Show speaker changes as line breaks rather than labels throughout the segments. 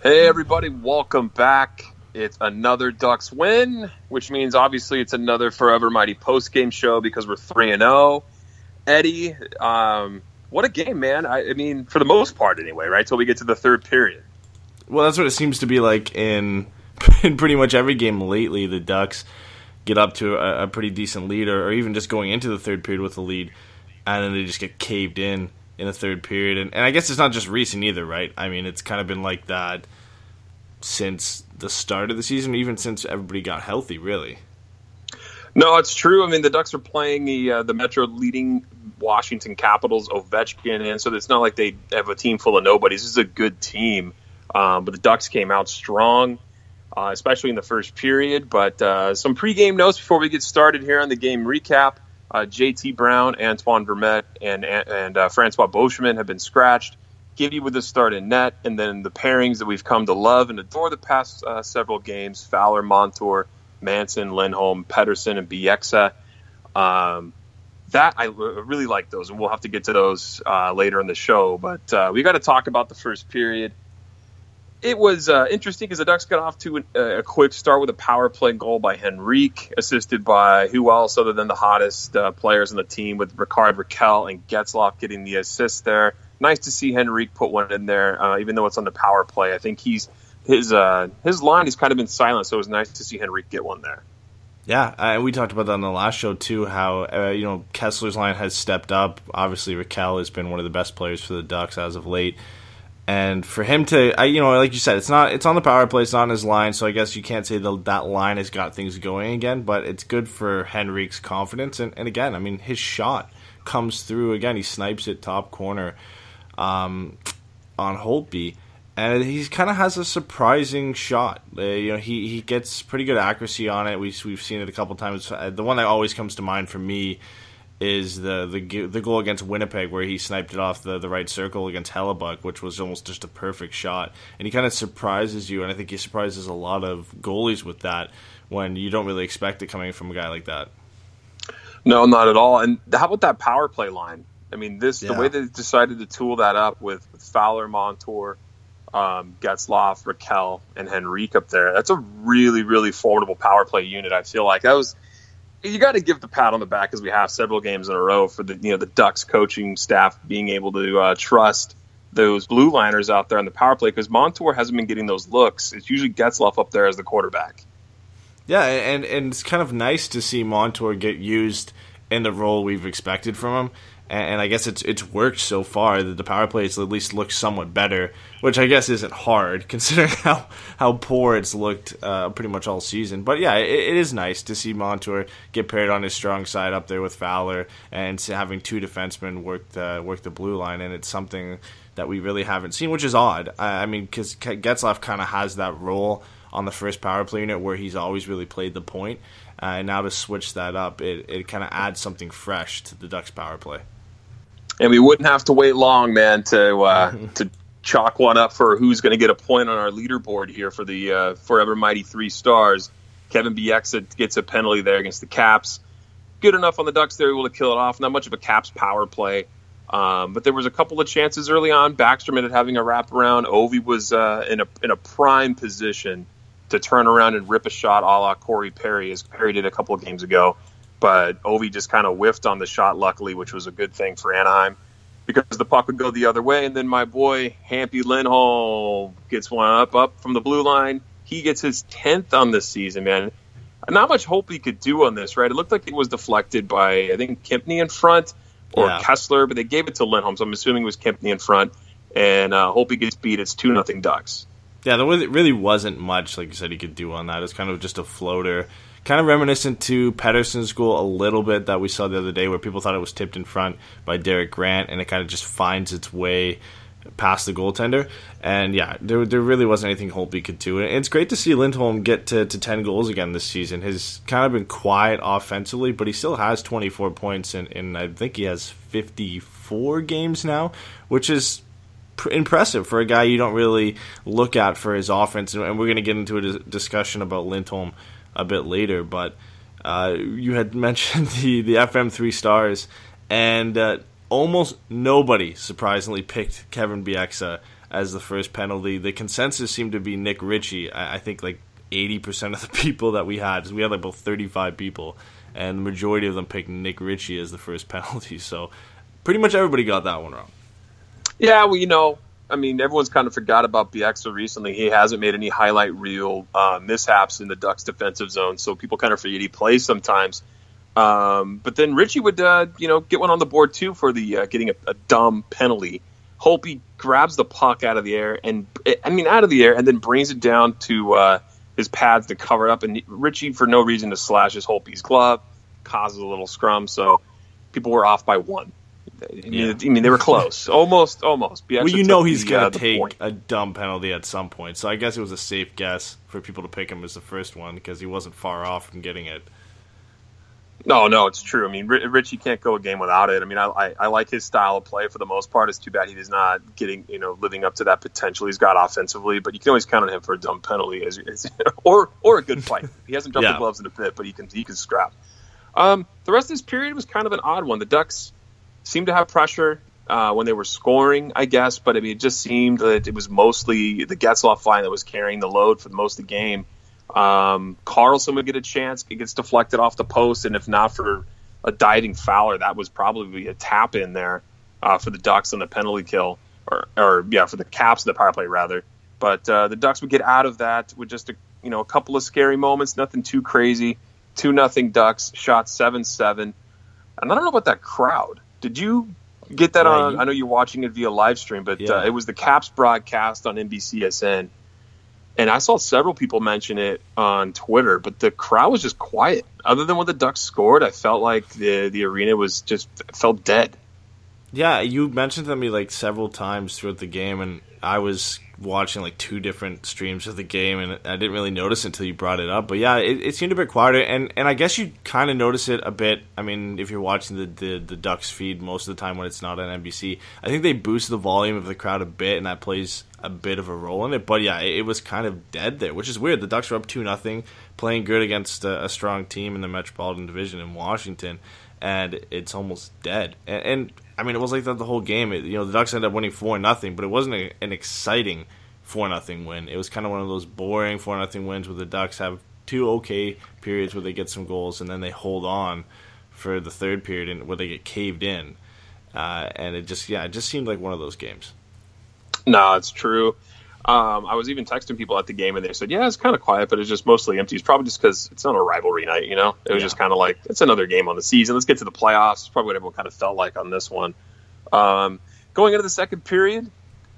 Hey everybody, welcome back. It's another Ducks win, which means obviously it's another Forever Mighty post-game show because we're 3-0. Eddie, what a game, man. I mean, for the most part anyway, right? Till we get to the third period.
Well, that's what it seems to be like in pretty much every game lately. The Ducks get up to a pretty decent lead or even just going into the third period with a lead, and then they just get caved in the third period. And I guess it's not just recent either, right? I mean, it's kind of been like that since the start of the season, even since everybody got healthy, really.
No, it's true. I mean, the Ducks are playing the Metro leading Washington Capitals Ovechkin, and so it's not like they have a team full of nobodies. This is a good team, but the Ducks came out strong, especially in the first period. But some pregame notes before we get started here on the game recap. JT Brown, Antoine Vermette, and Francois Beauchemin have been scratched. Gibby with the start in net, and then the pairings that we've come to love and adore the past several games: Fowler, Montour, Manson, Lindholm, Pettersson, and Bieksa. That I really like those, and we'll have to get to those later in the show. But we got to talk about the first period. It was interesting because the Ducks got off to a quick start with a power play goal by Henrique, assisted by who else other than the hottest players on the team, with Rakell and Getzlaf getting the assist there. Nice to see Henrique put one in there, even though it's on the power play. I think his line has kind of been silent, so it was nice to see Henrique get one there.
Yeah, and we talked about that on the last show too, how Kessler's line has stepped up. Obviously, Rakell has been one of the best players for the Ducks as of late. And for him to, like you said, it's on the power play, it's not on his line, so I guess you can't say that line has got things going again, but it's good for Henrique's confidence. And again, I mean, his shot comes through again. He snipes it top corner on Holtby, and he kind of has a surprising shot. He gets pretty good accuracy on it. We've seen it a couple times. The one that always comes to mind for me is the goal against Winnipeg, where he sniped it off the right circle against Hellebuck, which was almost just a perfect shot. And he kind of surprises you, and I think he surprises a lot of goalies with that when you don't really expect it coming from a guy like that.
No, not at all. And how about that power play line? I mean, the way they decided to tool that up with Fowler, Montour, Getzlaf, Rakell, and Henrique up there, that's a really, really formidable power play unit. I feel like that was. You got to give the pat on the back, because we have several games in a row for the Ducks coaching staff being able to trust those blue liners out there on the power play, because Montour hasn't been getting those looks. It's usually Getzlaf up there as the quarterback.
Yeah, and it's kind of nice to see Montour get used in the role we've expected from him. And I guess it's worked so far. The power plays at least look somewhat better, which I guess isn't hard considering how poor it's looked pretty much all season. But yeah, it is nice to see Montour get paired on his strong side up there with Fowler, and having two defensemen work the blue line. And it's something that we really haven't seen, which is odd. I mean, because Getzlaf kind of has that role on the first power play unit where he's always really played the point. And now to switch that up, it kind of adds something fresh to the Ducks power play.
And we wouldn't have to wait long, man, to chalk one up for who's going to get a point on our leaderboard here for the Forever Mighty 3 stars. Kevin Bieksa gets a penalty there against the Caps. Good enough on the Ducks. They're able to kill it off. Not much of a Caps power play. But there was a couple of chances early on. Backstrom ended having a wraparound. Ovi was in a prime position to turn around and rip a shot a la Corey Perry, as Perry did a couple of games ago. But Ovi just kind of whiffed on the shot, luckily, which was a good thing for Anaheim, because the puck would go the other way. And then my boy, Hampy Lindholm, gets one up from the blue line. He gets his 10th on this season, man. Not much hope he could do on this, right? It looked like it was deflected by, I think, Kempney in front or Kessler, but they gave it to Lindholm, so I'm assuming it was Kempney in front. And hope he gets beat. It's 2-0 Ducks.
Yeah, there really wasn't much, like you said, he could do on that. It's kind of just a floater. Kind of reminiscent to Pettersson's goal a little bit that we saw the other day, where people thought it was tipped in front by Derek Grant, and it kind of just finds its way past the goaltender. And yeah, there really wasn't anything Holtby could do. And it's great to see Lindholm get to 10 goals again this season. He's kind of been quiet offensively, but he still has 24 points, and I think he has 54 games now, which is impressive for a guy you don't really look at for his offense. And we're going to get into a discussion about Lindholm a bit later, but you had mentioned the FM 3 stars, and almost nobody surprisingly picked Kevin Bieksa as the first penalty. The consensus seemed to be Nick Ritchie. I think like 80% of the people that we had like about 35 people, and the majority of them picked Nick Ritchie as the first penalty. So pretty much everybody got that one wrong.
Yeah, well, everyone's kind of forgot about Bieksa recently. He hasn't made any highlight reel mishaps in the Ducks defensive zone, so people kind of forget he plays sometimes. But then Ritchie would, get one on the board too for the getting a dumb penalty. Holtby grabs the puck out of the air, and then brings it down to his pads to cover it up. And Ritchie, for no reason, to slashes Holtby's glove, causes a little scrum. So people were off by one. They were close, almost.
Well, he's going to take a dumb penalty at some point. So I guess it was a safe guess for people to pick him as the first one because he wasn't far off from getting it.
No, it's true. Ritchie can't go a game without it. I like his style of play for the most part. It's too bad he is not getting, living up to that potential he's got offensively. But you can always count on him for a dumb penalty, or a good fight. He hasn't dropped the gloves in a bit, but he can scrap. The rest of this period was kind of an odd one. The Ducks seemed to have pressure when they were scoring, I guess, but it just seemed that it was mostly the Getzlaf line that was carrying the load for most of the game. Carlson would get a chance. It gets deflected off the post, and if not for a diving Fowler, that was probably a tap in there for the Ducks on the penalty kill, or for the Caps on the power play rather. But the Ducks would get out of that with just a couple of scary moments, nothing too crazy. 2-0 Ducks, shot 7-7, and I don't know about that crowd. Did you get that on? I know you're watching it via live stream, but it was the Caps broadcast on NBCSN. And I saw several people mention it on Twitter, but the crowd was just quiet. Other than when the Ducks scored, I felt like the arena felt dead.
Yeah, you mentioned to me several times throughout the game, and I was watching 2 different streams of the game, and I didn't really notice it until you brought it up. But yeah, it seemed a bit quieter, and I guess you kind of notice it a bit. If you're watching the Ducks feed most of the time when it's not on NBC, I think they boost the volume of the crowd a bit, and that plays a bit of a role in it. But yeah, it was kind of dead there, which is weird. The Ducks were up 2-0, playing good against a strong team in the Metropolitan Division in Washington, and it's almost dead. And it was like that the whole game. The Ducks ended up winning 4-0, but it wasn't an exciting 4-0 win. It was kind of one of those boring 4-0 wins where the Ducks have 2 okay periods where they get some goals, and then they hold on for the third period where they get caved in. And it just seemed like one of those games.
No, it's true. I was even texting people at the game, and they said, yeah, it's kind of quiet, but it's just mostly empty. It's probably just because it's not a rivalry night, It was just kind of like, it's another game on the season. Let's get to the playoffs. It's probably what everyone kind of felt like on this one. Going into the second period,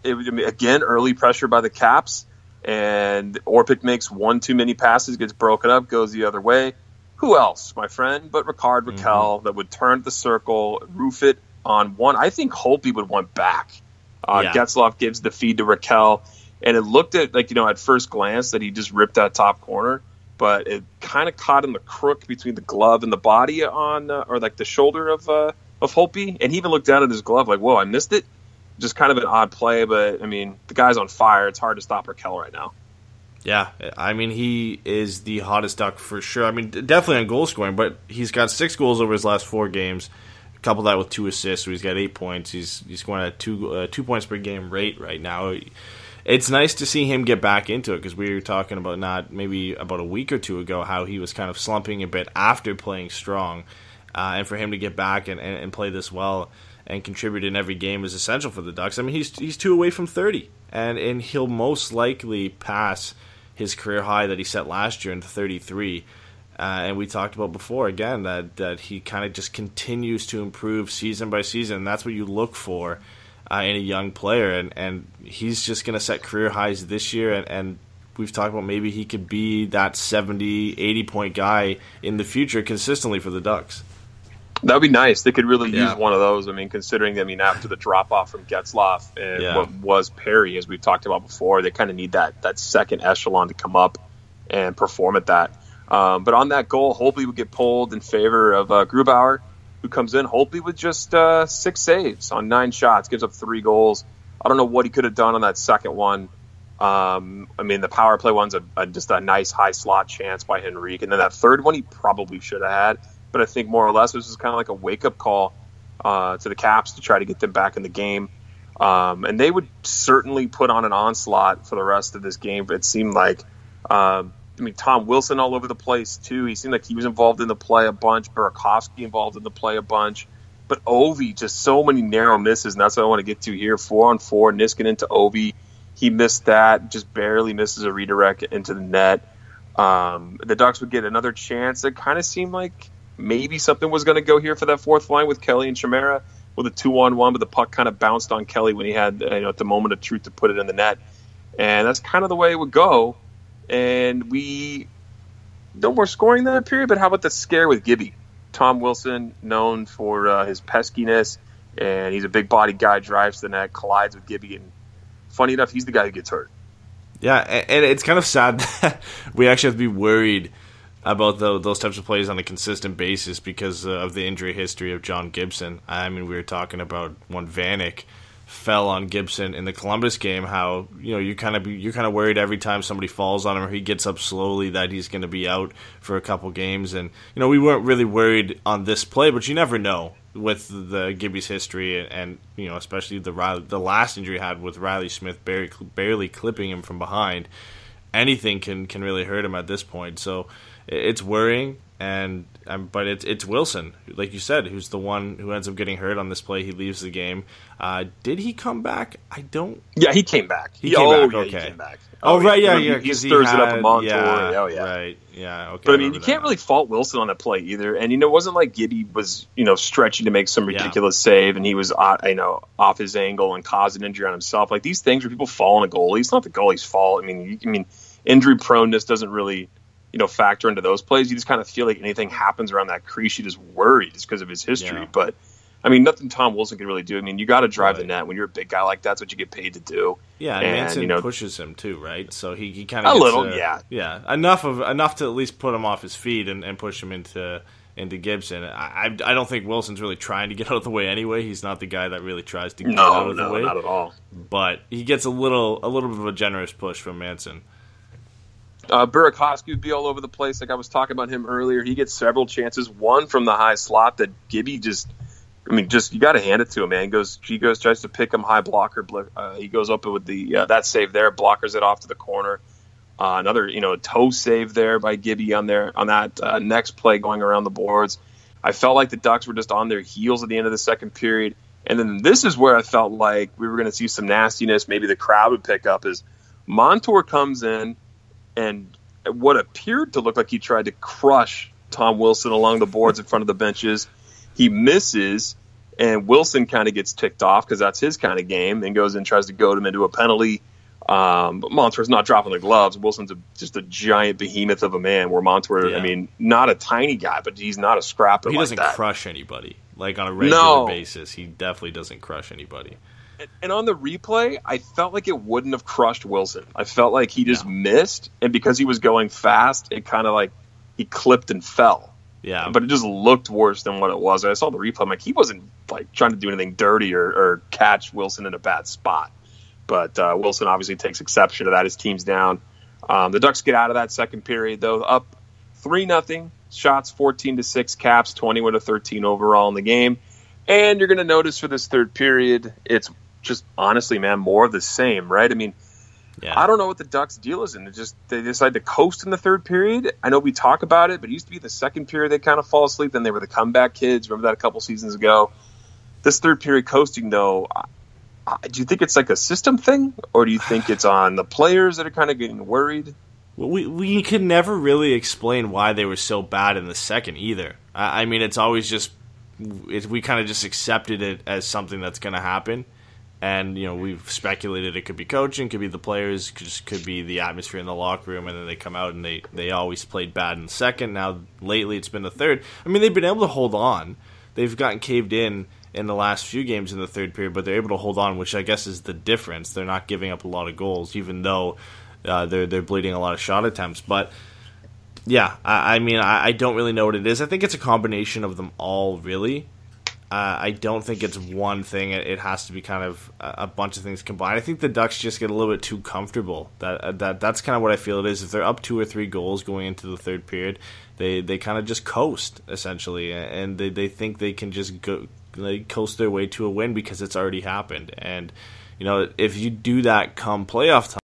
it was, again, early pressure by the Caps, and Orpik makes one too many passes, gets broken up, goes the other way. Who else, my friend, but Rakell that would turn the circle, roof it on one. I think Holtby would want back. Getzlaf gives the feed to Rakell, and it looked at first glance that he just ripped that top corner, but it kind of caught in the crook between the glove and the body on, or the shoulder of Holtby, and he even looked down at his glove like, whoa, I missed it. Just kind of an odd play, but the guy's on fire. It's hard to stop Rakell right now.
Yeah, he is the hottest Duck for sure. Definitely on goal scoring, but he's got 6 goals over his last 4 games. Couple that with 2 assists, so he's got 8 points. He's scoring at 2 points per game rate right now. It's nice to see him get back into it because we were talking about maybe about a week or 2 ago how he was kind of slumping a bit after playing strong, and for him to get back and play this well and contribute in every game is essential for the Ducks. He's 2 away from 30, and he'll most likely pass his career high that he set last year into 33. And we talked about before, again, that he kind of just continues to improve season by season. And that's what you look for in a young player. And he's just going to set career highs this year. And we've talked about maybe he could be that 70, 80-point guy in the future consistently for the Ducks.
That would be nice. They could really use one of those. Considering, after the drop-off from Getzlaf and what was Perry, as we've talked about before, they kind of need that second echelon to come up and perform at that. But on that goal, Holtby would get pulled in favor of Grubauer, who comes in. Holtby with just 6 saves on 9 shots, gives up 3 goals. I don't know what he could have done on that second one. The power play one's just a nice high slot chance by Henrique. And then that third one he probably should have had. But I think more or less this was kind of like a wake-up call to the Caps to try to get them back in the game. And they would certainly put on an onslaught for the rest of this game. But it seemed like, Tom Wilson all over the place, too. He seemed like he was involved in the play a bunch. Burakovsky involved in the play a bunch. But Ovi, just so many narrow misses, and that's what I want to get to here. 4-on-4, Niskanen to Ovi. He missed that, just barely misses a redirect into the net. The Ducks would get another chance. It kind of seemed like maybe something was going to go here for that fourth line with Kelly and Chimera with a 2-on-1, but the puck kind of bounced on Kelly when he had, at the moment of truth to put it in the net. And that's kind of the way it would go. And no more scoring in that period, but how about the scare with Gibby? Tom Wilson, known for his peskiness, and he's a big-bodied guy, drives the net, collides with Gibby, and funny enough, he's the guy who gets hurt.
Yeah, and it's kind of sad that we actually have to be worried about those types of plays on a consistent basis because of the injury history of John Gibson. I mean, we were talking about when Vanek fell on Gibson in the Columbus game, how you're kind of worried every time somebody falls on him or he gets up slowly that he's going to be out for a couple games. And we weren't really worried on this play, but you never know with the Gibby's history and especially the last injury he had with Riley Smith barely clipping him from behind. Anything can really hurt him at this point. So it's worrying. But it's Wilson, like you said, who's the one who ends up getting hurt on this play. He leaves the game. Did he come back? I don't.
Yeah, he came back.
He came back.
Okay.
He came
back.
Right. Yeah.
He stirs it up a Montour.
Yeah.
Oh, yeah.
Right. Yeah. Okay.
But you can't really fault Wilson on that play either. And it wasn't like Gibby was stretching to make some ridiculous save, and he was off his angle and caused an injury on himself. Like these things where people fall on a goalie, it's not the goalie's fault. I mean, injury proneness doesn't really factor into those plays. You just kind of feel like anything happens around that crease, you just worry just because of his history. Yeah. But nothing Tom Wilson can really do. You got to drive the net when you're a big guy like that. That's what you get paid to do.
Yeah, and Manson pushes him too, right? So he kind of
a little,
yeah, enough to at least put him off his feet and push him into Gibson. I don't think Wilson's really trying to get out of the way anyway. He's not the guy that really tries to get out of the way.
No, not at all.
But he gets a little bit of a generous push from Manson.
Burakovsky would be all over the place. Like I was talking about him earlier. He gets several chances. One from the high slot that Gibby you got to hand it to him, man. He goes, tries to pick him high blocker. He goes up with that save there, blockers it off to the corner. Another, toe save there by Gibby on that next play going around the boards. I felt like the Ducks were just on their heels at the end of the second period. And then this is where I felt like we were going to see some nastiness. Maybe the crowd would pick up as Montour comes in and what appeared to look like he tried to crush Tom Wilson along the boards in front of the benches. He misses, and Wilson kind of gets ticked off because that's his kind of game, and goes and tries to goad him into a penalty. But Montour's not dropping the gloves. Wilson's just a giant behemoth of a man, where Montour, not a tiny guy, but he's not a scrapper like that.
He doesn't crush anybody. Like on a regular basis, he definitely doesn't crush anybody.
And on the replay, I felt like it wouldn't have crushed Wilson. I felt like he just missed, and because he was going fast, it kind of like he clipped and fell.
Yeah.
But it just looked worse than what it was. I saw the replay. I'm like, he wasn't like trying to do anything dirty or catch Wilson in a bad spot. But Wilson obviously takes exception to that. His team's down. The Ducks get out of that second period, though, up 3-0. Shots 14-6, Caps 21-13 overall in the game. And you're going to notice for this third period, it's just honestly, man, more of the same, right? I don't know what the Ducks' deal is, and they decide to coast in the third period. I know we talk about it, but it used to be the second period they kind of fall asleep. Then they were the comeback kids. Remember that a couple seasons ago? This third period coasting, though, do you think it's like a system thing, or do you think it's on the players that are kind of getting worried?
Well, we can never really explain why they were so bad in the second either. It's always just we kind of just accepted it as something that's going to happen. And, we've speculated it could be coaching, could be the players, could be the atmosphere in the locker room, and then they come out and they always played bad in the second. Now, lately, it's been the third. They've been able to hold on. They've gotten caved in the last few games in the third period, but they're able to hold on, which I guess is the difference. They're not giving up a lot of goals, even though they're bleeding a lot of shot attempts. But, yeah, I don't really know what it is. I think it's a combination of them all, really. I don't think it's one thing. It has to be kind of a bunch of things combined. I think the Ducks just get a little bit too comfortable. That's kind of what I feel it is. If they're up 2 or 3 goals going into the third period, they kind of just coast, essentially. And they think they can just like coast their way to a win because it's already happened. And if you do that come playoff time,